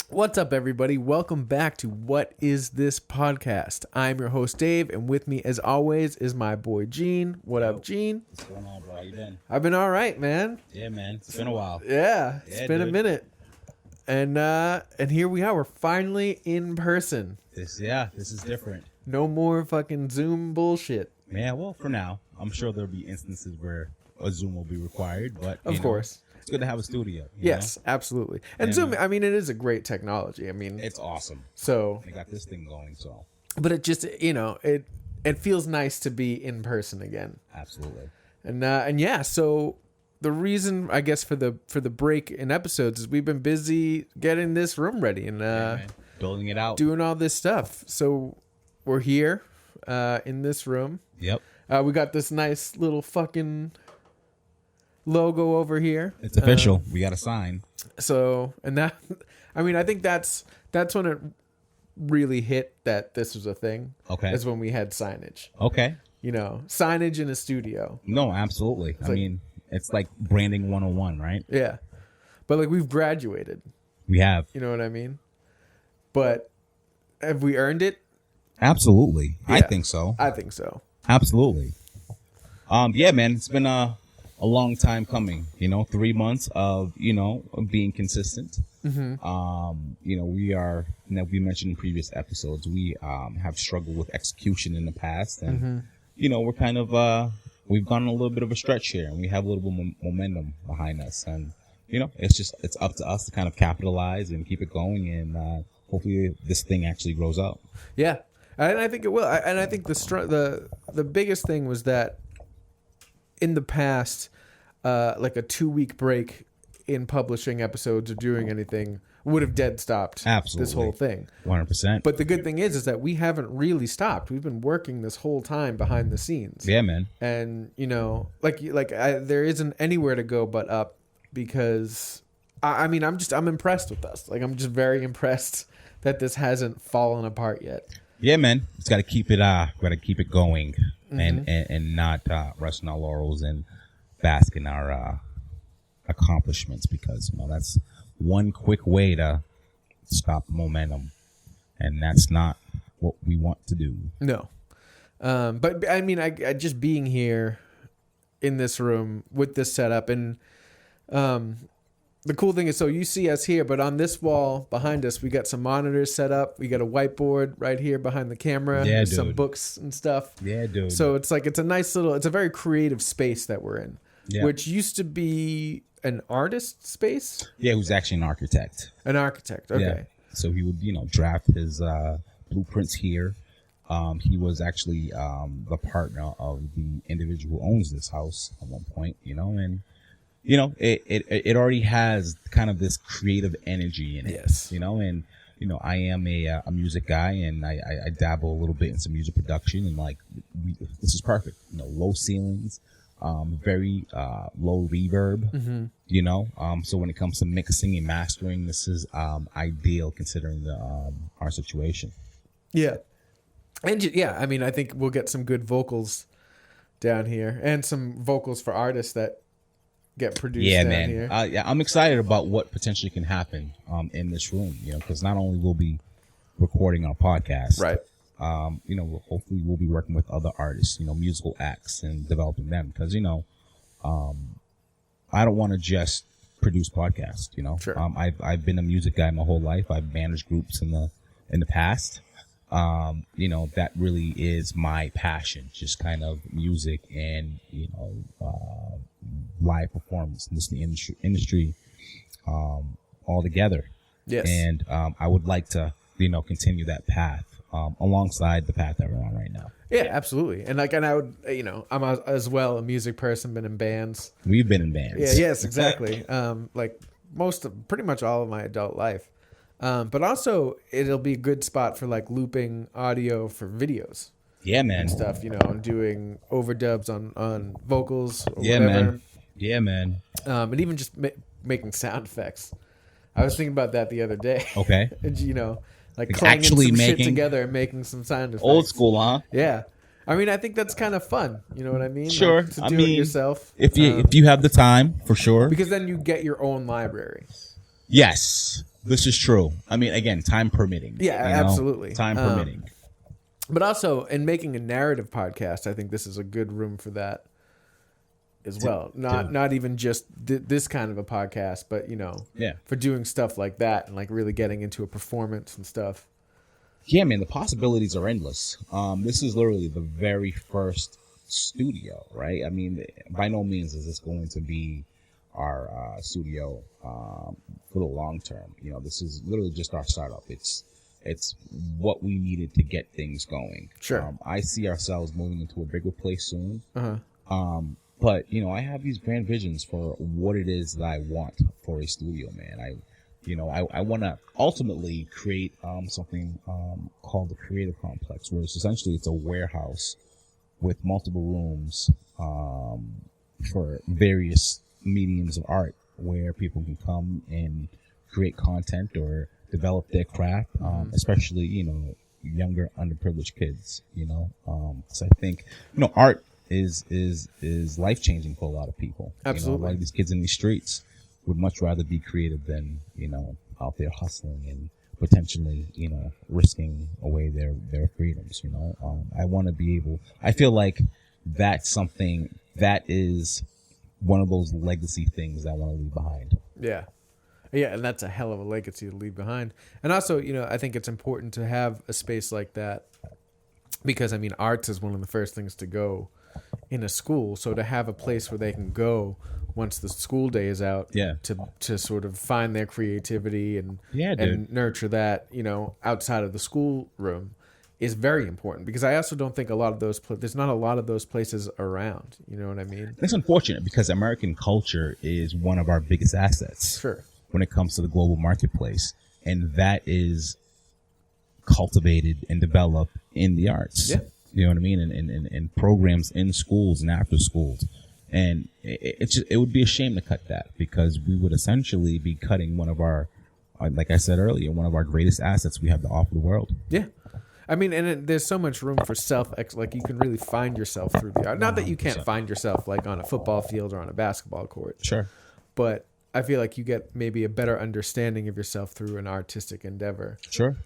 What's up, everybody? Welcome back to What Is This Podcast? I'm your host, Dave, and with me, as always, is my boy, Gene. What up, Gene? What's going on, bro? How you been? I've been all right, man. Yeah, man. It's been a while. Yeah, it's been a dude. minute. And here we are. We're finally in person. This is different. No more fucking Zoom bullshit. Yeah, well, for now. I'm sure there'll be instances where a Zoom will be required, but Of course. it's good to have a studio. Yes, absolutely. And Yeah, Zoom, man. I mean, it is a great technology. I mean, It's awesome. so, They got this thing going, so but it just, it feels nice to be in person again. absolutely. And yeah, so the reason I guess for the break in episodes is we've been busy getting this room ready and Man. Building it out. doing all this stuff. So we're here in this room. Yep. We got this nice little fucking logo over here. It's official. We got a sign. So and that, I mean, I think that's when it really hit that this was a thing. Okay. Is when we had signage. Okay. Signage in a studio. No, absolutely. I like- mean, it's like branding 101, right? Yeah, but like we've graduated. We have. You know what I mean? But have we earned it? Absolutely. I Yeah. think so. I think so. Absolutely. Yeah, man, it's been a long time coming, 3 months of being consistent. We are, we mentioned in previous episodes, we have struggled with execution in the past, and we're kind of we've gone on a little bit of a stretch here, and we have a little bit of momentum behind us, and it's up to us to kind of capitalize and keep it going, and hopefully this thing actually grows up. Yeah, and I think it will. And I think the biggest thing was that in the past, like a 2-week break in publishing episodes or doing anything would have dead stopped Absolutely. this whole thing. 100%. But the good thing is that we haven't really stopped. We've been working this whole time behind the scenes. Yeah, man. And there isn't anywhere to go but up, because I mean I'm impressed with us. Like, I'm just very impressed that this hasn't fallen apart yet. Yeah, man. It's got to keep it going, and not rest on our laurels and bask in our accomplishments, because that's one quick way to stop momentum, and that's not what we want to do. No, but I mean, I just being here in this room with this setup, and the cool thing is, so you see us here, but on this wall behind us, we got some monitors set up. We got a whiteboard right here behind the camera. Yeah, with some dude. books and stuff. Yeah, dude. So it's a very creative space that we're in, Yeah. which used to be an artist space. Yeah, who's actually an architect. An architect. Okay. Yeah. So he would, draft his blueprints here. He was actually the partner of the individual who owns this house at one point, and it already has kind of this creative energy in it. Yes. And I am a music guy, and I dabble a little bit in some music production, and this is perfect. Low ceilings, very low reverb. So when it comes to mixing and mastering, this is ideal considering our situation. Yeah. And yeah, I mean, I think we'll get some good vocals down here, and some vocals for artists that get produced Yeah, down man. here. I'm excited about what potentially can happen in this room, because not only will be recording our podcast, Right. Hopefully we'll be working with other artists, musical acts, and developing them, because I don't want to just produce podcasts. Sure. I've been a music guy my whole life. I've managed groups in the past. That really is my passion, just kind of music and live performance in this industry all together. Yes. And I would like to continue that path alongside the path that we're on right now. Yeah, absolutely. And I would, I'm as well a music person, been in bands. We've been in bands. Yeah, yes, exactly. Pretty much all of my adult life. But also it'll be a good spot for like looping audio for videos. Yeah, man. And stuff, and doing overdubs on vocals or Yeah, whatever. man. Yeah, man. And even just making sound effects. I was thinking about that the other day. Okay. And, like clanging actually some shit making- together and making some sound effects. Old school, huh? Yeah. I mean, I think that's kind of fun. You know what I mean? Sure. Like, to I do mean, it yourself. If you have the time, for sure. Because then you get your own library. Yes. This is true. I mean, again, time permitting. Yeah, you know? absolutely. Time permitting. But also, in making a narrative podcast, I think this is a good room for that as well. Not even just this kind of a podcast, but for doing stuff like that and like really getting into a performance and stuff. Yeah, man, the possibilities are endless. This is literally the very first studio, right? I mean, by no means is this going to be our studio for the long term. This is literally just our startup. It's what we needed to get things going. Sure. I see ourselves moving into a bigger place soon. Uh-huh. But I have these grand visions for what it is that I want for a studio, man. I want to ultimately create something called the Creative Complex, where it's a warehouse with multiple rooms for various mediums of art, where people can come and create content or develop their craft, especially younger underprivileged kids. So I think art is life changing for a lot of people. Absolutely. A lot of these kids in these streets would much rather be creative than out there hustling and potentially risking away their freedoms. I want to be able. I feel like that's something that is one of those legacy things that I want to leave behind. Yeah, and that's a hell of a legacy to leave behind. And also, I think it's important to have a space like that because, I mean, arts is one of the first things to go in a school. So to have a place where they can go once the school day is out to sort of find their creativity and nurture that, outside of the school room is very important, because I also don't think a lot of those there's not a lot of those places around. You know what I mean? It's unfortunate because American culture is one of our biggest assets. Sure. When it comes to the global marketplace, and that is cultivated and developed in the arts. Yeah. You know what I mean? And programs in schools and after schools. And it would be a shame to cut that, because we would essentially be cutting one of our, like I said earlier, one of our greatest assets we have to offer the world. Yeah. I mean, and there's so much room for like you can really find yourself through the art. Not that you can't find yourself like on a football field or on a basketball court. Sure. But I feel like you get maybe a better understanding of yourself through an artistic endeavor. Sure.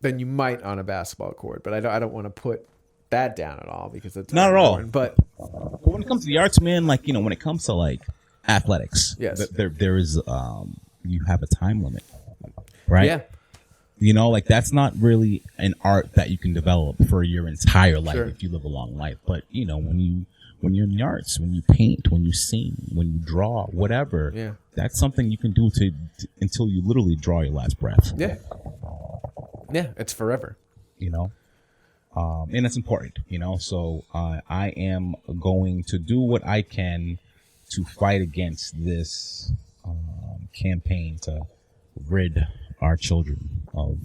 Than you might on a basketball court. But I don't want to put that down at all, because it's not at all. But when it comes to the arts, man, like, when it comes to like athletics, yes, there is you have a time limit, right? Yeah. Like that's not really an art that you can develop for your entire life if you live a long life. But when you're in the arts, when you paint, when you sing, when you draw, whatever, that's something you can do until you literally draw your last breath. Yeah. Yeah, it's forever. And it's important, So I am going to do what I can to fight against this campaign to rid our children of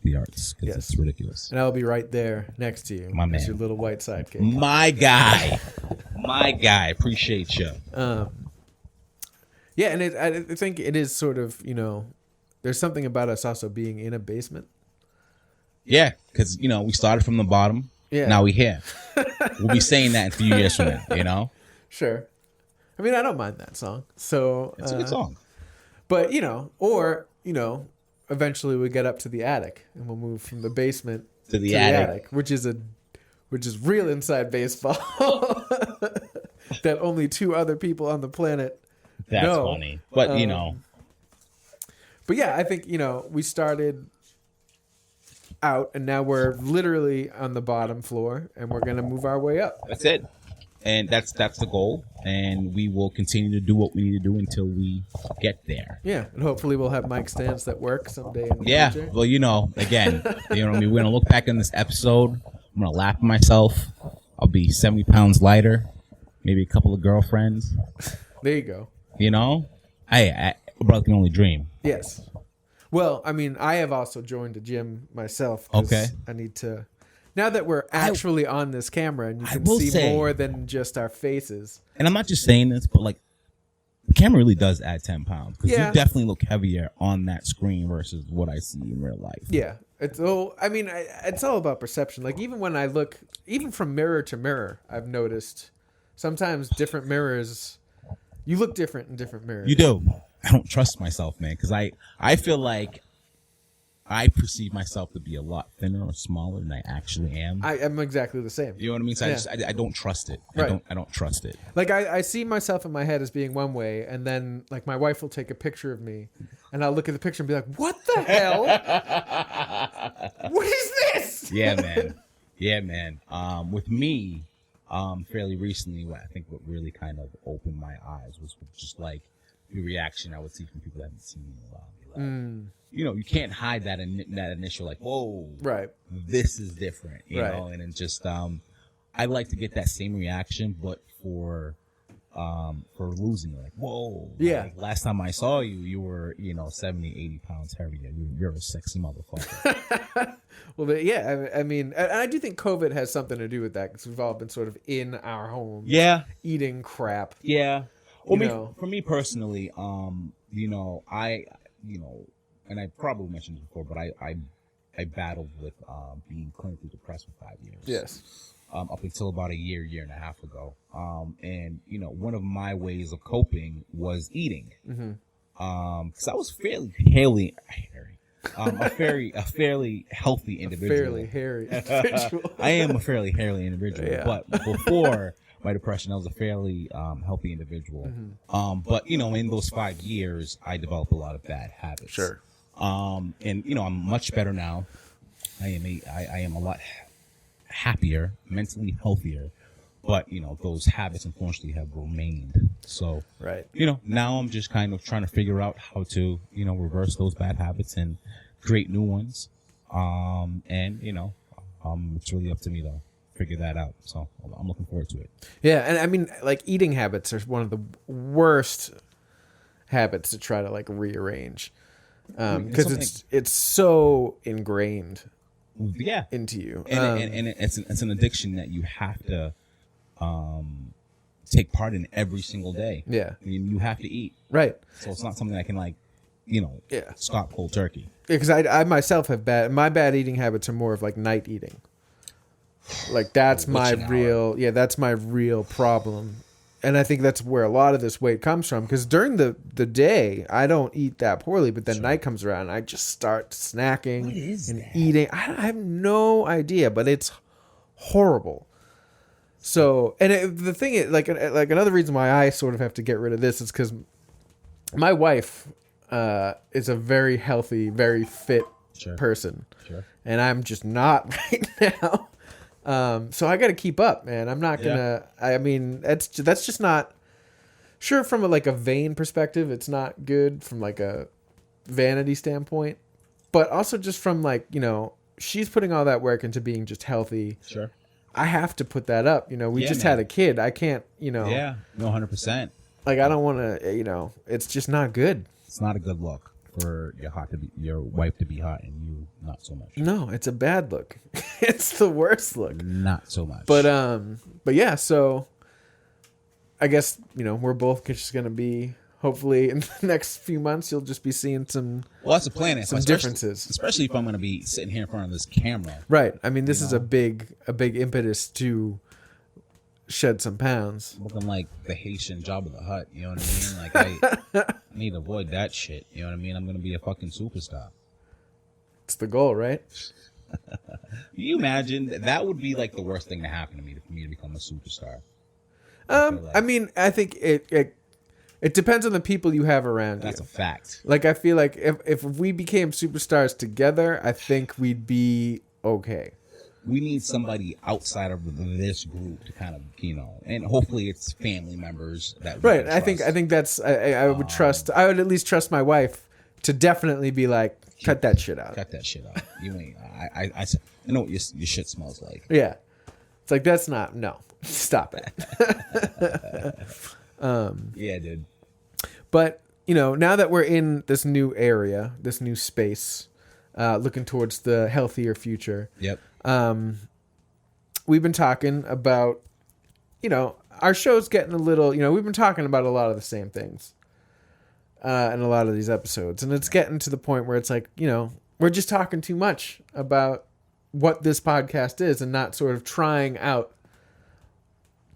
the arts, because it's ridiculous. And I'll be right there next to you, my man, your little white sidekick. My guy, my guy. Appreciate you. Yeah, and I think it is sort of, there's something about us also being in a basement. Yeah, because we started from the bottom. Yeah. Now we here. We'll be saying that in a few years from now. Sure. I mean, I don't mind that song. So it's a good song. But eventually we get up to the attic, and we'll move from the basement to the attic, which is real inside baseball. That only two other people on the planet That's know. Funny, but But yeah, I think we started out, and now we're literally on the bottom floor, and we're gonna move our way up. That's it, and that's the goal, and we will continue to do what we need to do until we get there. Yeah, and hopefully we'll have mic stands that work someday in the future. Well, again, we're gonna look back on this episode. I'm gonna laugh at myself. I'll be 70 pounds lighter, maybe a couple of girlfriends. There you go. I brother can only dream. Yes. Well, I mean, I have also joined a gym myself. Okay. I need to. Now that we're actually on this camera and you can see more than just our faces. And I'm not just saying this, but like, the camera really does add 10 pounds. Because you definitely look heavier on that screen versus what I see in real life. Yeah. It's all about perception. Like, even when I look, even from mirror to mirror, I've noticed sometimes different mirrors, you look different in different mirrors. You do. I don't trust myself, man, because I feel like I perceive myself to be a lot thinner or smaller than I actually am. I am exactly the same. You know what I mean? So Yeah. I don't trust it. Right. I don't trust it. Like I see myself in my head as being one way, and then like my wife will take a picture of me, and I'll look at the picture and be like, "What the hell? What is this?" Yeah, man. Yeah, man. With me, fairly recently, I think what really kind of opened my eyes was just like the reaction I would see from people that haven't seen me in a while. Like, you know, you can't hide that initial like, whoa, Right. this is different, you Right. know, and it just I'd like to get that same reaction, but for losing, like, whoa, Yeah. like, last time I saw you, you were, you know, 70, 80 pounds heavier. You're a sexy motherfucker. Well, but yeah, I mean, and I do think COVID has something to do with that because we've all been sort of in our homes, Yeah, eating crap. yeah. Well, You know. for me personally, you know, you know, and I probably mentioned this before, but I battled with being clinically depressed for 5 years. Yes. Up until about a year and a half ago. And you know, one of my ways of coping was eating. Because I was a fairly healthy individual. Fairly hairy individual. I am a fairly hairy individual, Yeah. but before my depression, I was a fairly healthy individual. But you know, in those 5 years, I developed a lot of bad habits. Sure. And you know, I'm much better now. I am a lot happier, mentally healthier, but you know, those habits unfortunately have remained. So, Right. you know, now I'm just kind of trying to figure out how to, you know, reverse those bad habits and create new ones. And you know, it's really up to me though, figure that out. So I'm looking forward to it. Yeah, and I mean, like eating habits are one of the worst habits to try to like rearrange because it's so ingrained Yeah. into you. And it's an addiction that you have to take part in every single day. Yeah. I mean, you have to eat. Right. So it's not something I can like, you know, Yeah. stop cold turkey. Because I myself have my bad eating habits are more of like night eating. Like that's my real problem. And I think that's where a lot of this weight comes from. Because during the day, I don't eat that poorly. But then night comes around, and I just start snacking and eating. I have no idea, but it's horrible. So, and the thing is, like another reason why I sort of have to get rid of this is because my wife is a very healthy, very fit person. Sure. And I'm just not right now. So I got to keep up, man. I'm not gonna. I mean, that's just not. Sure, from a vain perspective, it's not good from like a vanity standpoint, but also just from like, you know, she's putting all that work into being just healthy. Sure. I have to put that up. You know, we just had a kid. I can't. You know. Yeah. No, 100%. Like I don't want to. You know, it's just not good. It's not a good look for your wife to be hot and you not so much. No, it's a bad look. It's the worst look. Not so much. But yeah, so I guess, you know, we're both just gonna be hopefully in the next few months you'll just be seeing some that's the plan. Some differences. Especially if I'm gonna be sitting here in front of this camera. Right. I mean, this is a big impetus to shed some pounds. Looking like the Haitian Jabba the Hutt, you know what I mean? Like I need to avoid that shit. You know what I mean? I'm gonna be a fucking superstar. It's the goal, right? Can you imagine? That would be like the worst thing to happen to me, for me to become a superstar. I mean, I think it depends on the people you have around That's you. a fact. Like I feel like if we became superstars together, I think we'd be okay. We need somebody outside of this group to kind of, you know, and hopefully it's family members that we Right. can I think that's I would trust. I would at least trust my wife to definitely be like, cut that shit out. Cut that shit out. You ain't. I know what your shit smells like. Yeah. It's like that's not stop it. Yeah, dude. But you know, now that we're in this new area, this new space, looking towards the healthier future. Yep. We've been talking about, you know, our show's getting a little, you know, we've been talking about a lot of the same things in a lot of these episodes. And it's getting to the point where it's like, you know, we're just talking too much about what this podcast is and not sort of trying out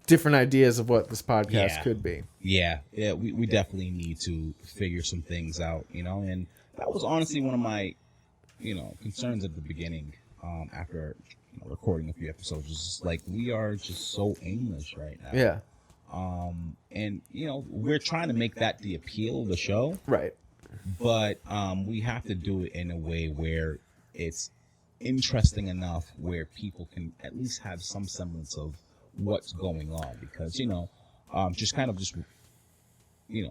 different ideas of what this podcast Yeah. could be. Yeah, we definitely need to figure some things out, and that was honestly one of my, concerns at the beginning, after recording a few episodes. It's just like, we are just so aimless right now. Yeah. And, we're trying to make that the appeal of the show, Right. but we have to do it in a way where it's interesting enough where people can at least have some semblance of what's going on, because just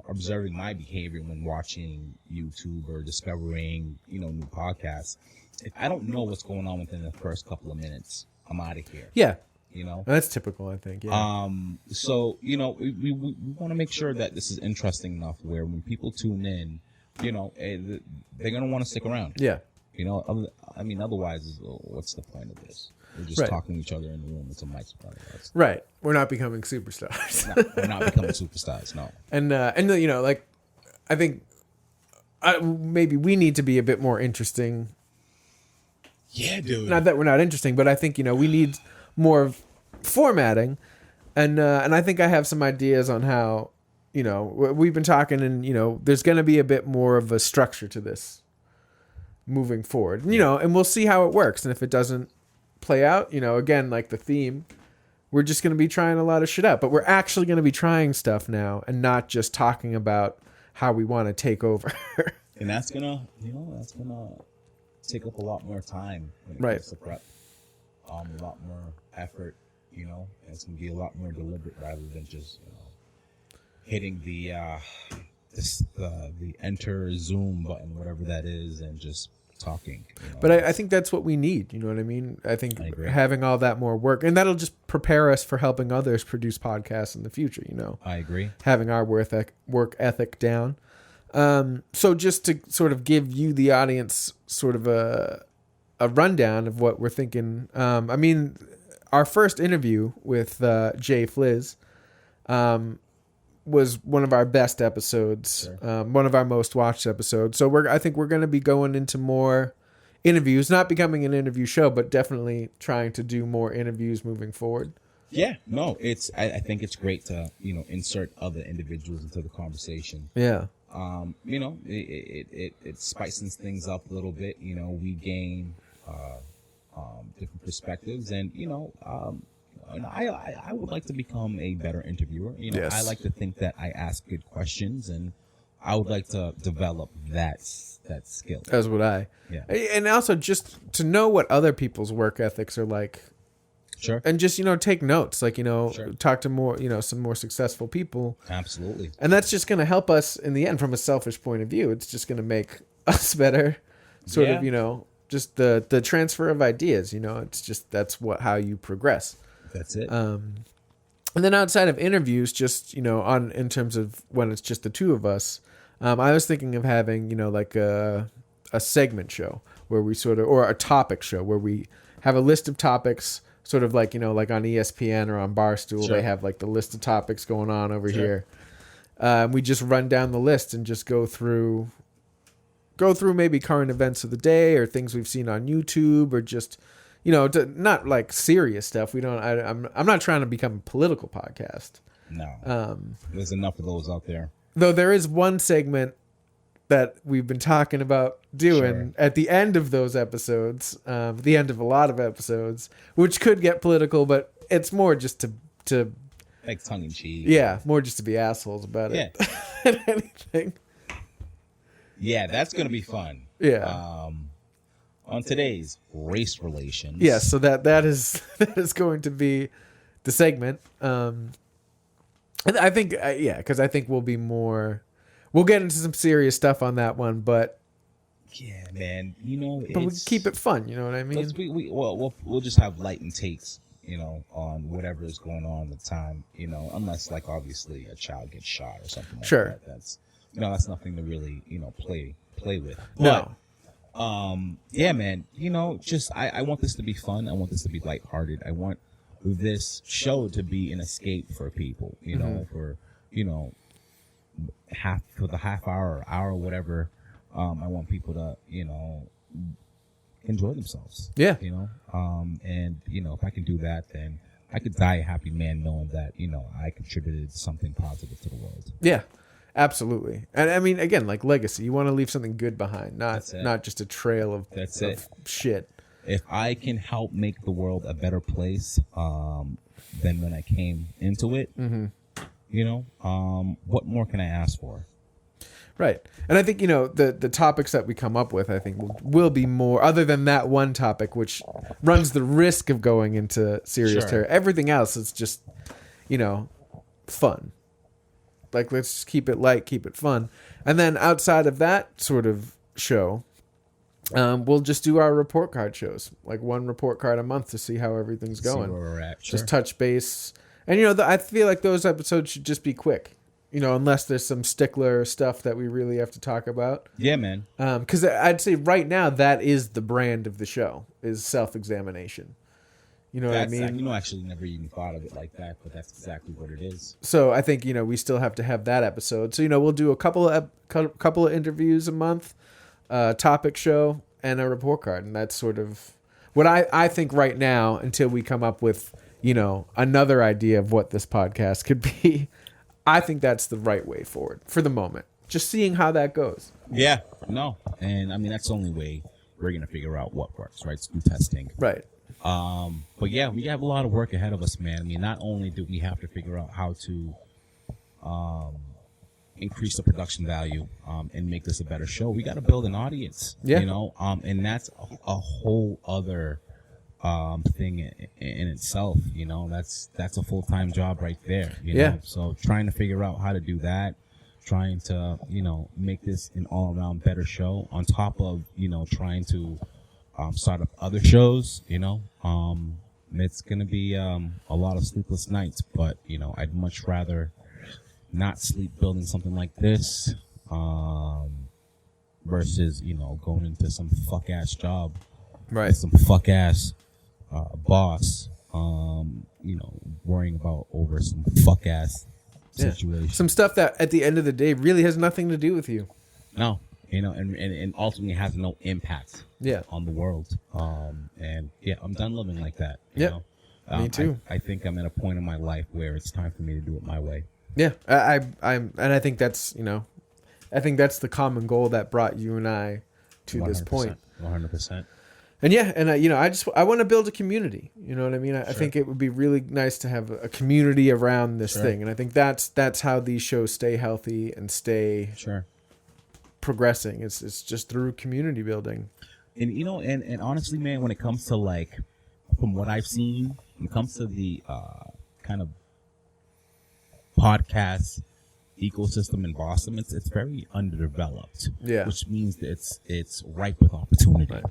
observing my behavior when watching YouTube or discovering new podcasts. If I don't know what's going on within the first couple of minutes, I'm out of here. Yeah. That's typical, I think. Yeah. So we want to make sure that this is interesting enough where when people tune in, they're gonna want to stick around. Yeah. Otherwise, what's the point of this? We're just Right. talking to each other in the room with some mics in front of us. Right. We're not becoming superstars. No, we're not becoming superstars. No. And like, I think maybe we need to be a bit more interesting. Yeah, dude. Not that we're not interesting, but I think we need more formatting, and I think I have some ideas on how we've been talking, and there's going to be a bit more of a structure to this moving forward. And we'll see how it works, and if it doesn't play out, again, like the theme, we're just going to be trying a lot of shit out, but we're actually going to be trying stuff now and not just talking about how we want to take over. And that's gonna take up a lot more time when it Right. comes to prep, a lot more effort, and it's gonna be a lot more deliberate rather than just hitting the enter Zoom button, whatever that is, and just talking. But I think that's what we need. You know what I mean? I think I agree. having all that more work, and that'll just prepare us for helping others produce podcasts in the future. I agree. Having our work ethic down. So just to sort of give you, the audience, sort of a rundown of what we're thinking. Our first interview with Jay Fliz was one of our best episodes, Sure. One of our most watched episodes. So I think we're going to be going into more interviews, not becoming an interview show, but definitely trying to do more interviews moving forward. Yeah, no, I think it's great to insert other individuals into the conversation. Yeah. It spices things up a little bit. We gain different perspectives, and and I would like to become a better interviewer. Yes. I like to think that I ask good questions, and I would like to develop that skill. As would I. Yeah. And also just to know what other people's work ethics are like. Sure. And just, take notes, like, Sure. talk to more, some more successful people. Absolutely. And that's just going to help us in the end from a selfish point of view. It's just going to make us better. Sort Yeah. of, just the transfer of ideas, it's just, that's how you progress. That's it. And then outside of interviews, just, in terms of when it's just the two of us, I was thinking of having, like a segment show where we or a topic show where we have a list of topics, sort of like, like on ESPN or on Barstool, Sure. they have like the list of topics going on over Sure. here. We just run down the list and just go through maybe current events of the day or things we've seen on YouTube, or just, not like serious stuff. I'm not trying to become a political podcast. No. There's enough of those out there. Though there is one segment that we've been talking about doing Sure. at the end of those episodes, the end of a lot of episodes, which could get political, but it's more just to Like tongue in cheek. yeah, more just to be assholes about it than anything. Yeah, that's gonna be fun. Yeah. On today's race relations. Yes, so that is going to be the segment. I think because I think we'll get into some serious stuff on that one, but Yeah, man. but we keep it fun. You know what I mean? We'll just have light and takes, on whatever is going on at the time, unless like obviously a child gets shot or something like Sure. that. That's that's nothing to really, play with. No. Yeah, man. Just I want this to be fun. I want this to be lighthearted. I want this show to be an escape for people, for half hour or hour, whatever. I want people to, enjoy themselves. Yeah. And if I can do that, then I could die a happy man knowing that, I contributed something positive to the world. Yeah, absolutely. And I mean, again, like legacy, you want to leave something good behind, not just a trail of shit. If I can help make the world a better place than when I came into it, what more can I ask for? Right. And I think, the topics that we come up with, I think will be more, other than that one topic, which runs the risk of going into serious terror. Everything else is just, fun. Like, let's just keep it light, keep it fun. And then outside of that sort of show, we'll just do our report card shows, like one report card a month to see how everything's going. See where we're at. Just touch base. And, I feel like those episodes should just be quick. Unless there's some stickler stuff that we really have to talk about. Yeah, man. Because I'd say right now that is the brand of the show, is self-examination. You know what I mean? Actually never even thought of it like that, but that's exactly what it is. So I think, we still have to have that episode. So, we'll do a couple of interviews a month, topic show, and a report card. And that's sort of what I think right now, until we come up with, another idea of what this podcast could be. I think that's the right way forward for the moment. Just seeing how that goes. Yeah, no. And I mean, that's the only way we're going to figure out what works, right? Through testing. Right. But yeah, we have a lot of work ahead of us, man. I mean, not only do we have to figure out how to increase the production value and make this a better show, we got to build an audience, and that's a whole other thing in itself. That's a full-time job right there. So trying to figure out how to do that, trying to make this an all-around better show, on top of trying to start up other shows. It's gonna be a lot of sleepless nights, but I'd much rather not sleep building something like this versus going into some fuck ass job, right? Some fuck ass boss, worrying about over some fuck ass situation. Some stuff that at the end of the day really has nothing to do with you. No, and ultimately has no impact on the world. And yeah, I'm done living like that. Me too. I think I'm at a point in my life where it's time for me to do it my way. Yeah, I think that's, I think that's the common goal that brought you and I to this point. 100%. And I want to build a community. You know what I mean? I think it would be really nice to have a community around this thing. And I think that's how these shows stay healthy and stay progressing. It's just through community building. And, and honestly, man, when it comes to from what I've seen, when it comes to the kind of podcast ecosystem in Boston, it's very underdeveloped. Yeah. Which means that it's ripe with opportunity. Right.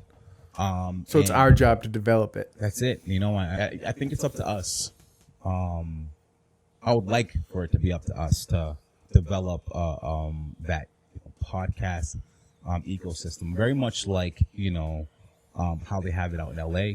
So it's our job to develop it. That's it. I think it's up to us. I would like for it to be up to us to develop that podcast ecosystem, very much like how they have it out in LA.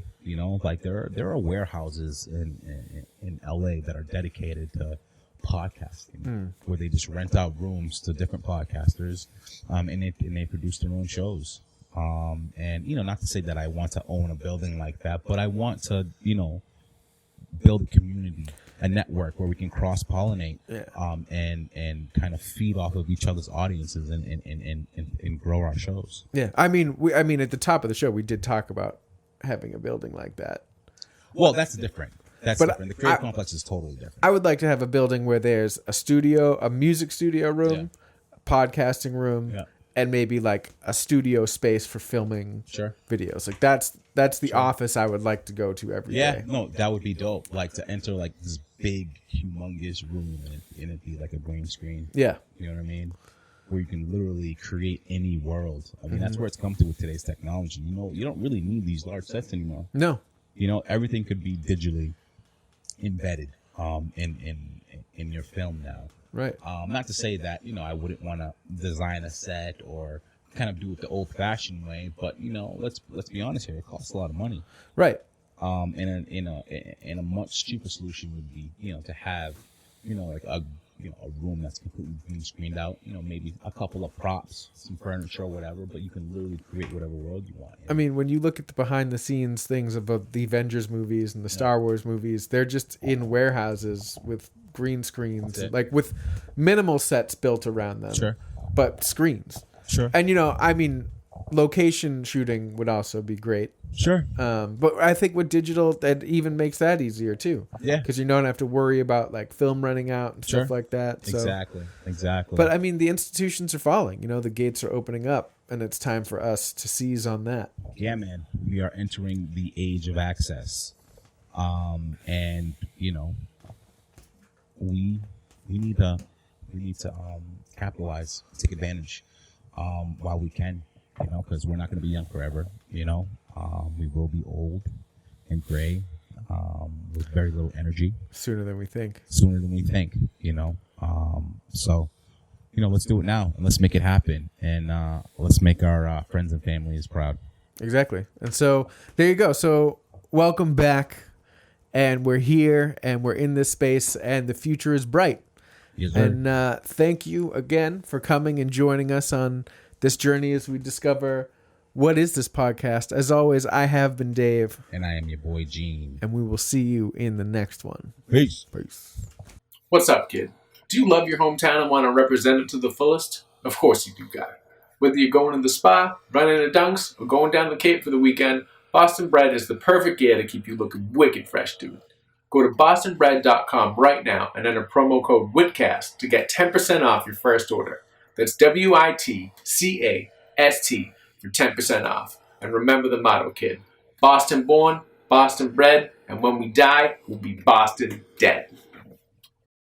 Like there are warehouses in LA that are dedicated to podcasting, where they just rent out rooms to different podcasters, and they produce their own shows. And not to say that I want to own a building like that, but I want to build a community, a network where we can cross pollinate, and kind of feed off of each other's audiences and grow our shows. Yeah, I mean at the top of the show we did talk about having a building like that. Well, that's different. Different. The creative complex is totally different. I would like to have a building where there's a studio, a music studio room, a podcasting room, and maybe like a studio space for filming videos. Like that's the office I would like to go to every day. Yeah, no, that would be dope. Like to enter like this big, humongous room and it be like a green screen. Yeah. You know what I mean? Where you can literally create any world. I mean, that's where it's come to with today's technology. You don't really need these large sets anymore. No. Everything could be digitally embedded in your film now. Right. Not to say that, I wouldn't want to design a set or kind of do it the old fashioned way, but let's be honest here, it costs a lot of money. Right. And a much cheaper solution would be, to have, like a a room that's completely green screened out. Maybe a couple of props, some furniture, or whatever. But you can literally create whatever world you want. I mean, when you look at the behind the scenes things about the Avengers movies and the Star Wars movies, they're just in warehouses with green screens, like with minimal sets built around them. Sure. But screens. Sure. And I mean, location shooting would also be great. Sure. But I think with digital, that even makes that easier too. Yeah. Because you don't have to worry about like film running out and stuff like that. So. Exactly. But I mean, the institutions are falling. The gates are opening up, and it's time for us to seize on that. Yeah, man. We are entering the age of access, and we need to capitalize, take advantage while we can. Because we're not going to be young forever. We will be old and gray with very little energy. Sooner than we think. So, let's do it now and let's make it happen. And let's make our friends and families proud. Exactly. And so there you go. So welcome back. And we're here and we're in this space and the future is bright. Yes, sir. And thank you again for coming and joining us on this journey as we discover what is this podcast. As always, I have been Dave. And I am your boy, Gene. And we will see you in the next one. Peace. What's up, kid? Do you love your hometown and want to represent it to the fullest? Of course you do, guy. Whether you're going to the spa, running the dunks, or going down the Cape for the weekend, Boston Bread is the perfect gear to keep you looking wicked fresh, dude. Go to bostonbread.com right now and enter promo code WHITCAST to get 10% off your first order. That's WITCAST for 10% off. And remember the motto, kid. Boston born, Boston bred, and when we die, we'll be Boston dead.